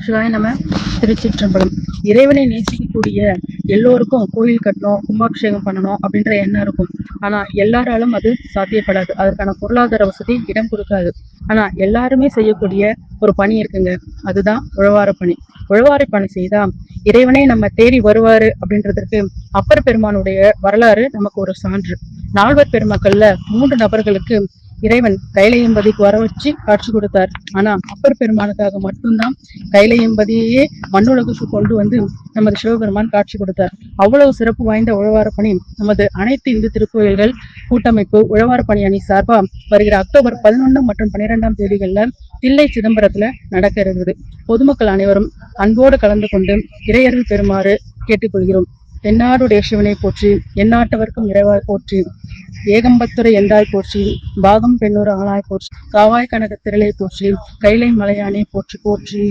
சிவாய நம. திருச்சிற்றம்பலம். இறைவனை நேசிக்கக்கூடிய எல்லோருக்கும் கோயில் கட்டணும், கும்பாபிஷேகம் பண்ணணும் அப்படின்ற எண்ணம் இருக்கும். ஆனா எல்லாராலும் அது சாத்தியப்படாது. அதற்கான பொருளாதார வசதி இடம் கொடுக்காது. ஆனா எல்லாருமே செய்யக்கூடிய ஒரு பணி இருக்குங்க. அதுதான் உழவார பணி. உழவார பணி செய்தா இறைவனே நம்ம தேடி வருவாரு அப்படின்றதுக்கு அப்பர் பெருமானுடைய வரலாறு நமக்கு ஒரு சான்று. நால்வர் பெருமக்கள்ல 3 நபர்களுக்கு இறைவன் கைலையம்பதிக்கு வர வச்சு காட்சி கொடுத்தார். ஆனா அப்பர் பெருமானுக்காக மட்டும்தான் கைலையம்பதியே மண்ணுலகுக்கு கொண்டு வந்து நமது சிவபெருமான் காட்சி கொடுத்தார். அவ்வளவு சிறப்பு வாய்ந்த உழவார பணி நமது அனைத்து இந்து திருக்கோயில்கள் கூட்டமைப்பு உழவார பணி அணி சார்பா வருகிற அக்டோபர் 11 மற்றும் 12ஆம் தேதிகள்ல தில்லை சிதம்பரத்துல நடக்க இருக்குது. பொதுமக்கள் அனைவரும் அன்போடு கலந்து கொண்டு இறையர்கள் பெறுமாறு கேட்டுக்கொள்கிறோம். தென்னாடுடைய சிவனை போற்றி, எந்நாட்டவர்க்கும் இறைவாய் போற்றி, ஏகம்பத்துரை எந்தாய் போற்றி, பாகம் பெண்ணூர் ஆளாய் போற்றி, காவாய் கனக திரளை போற்றி, கைலை மலையானே போற்றி போற்றி.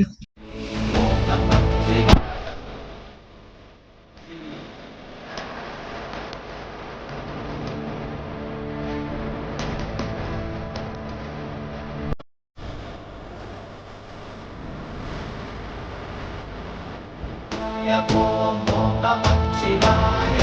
ஓம் நம சிவாய.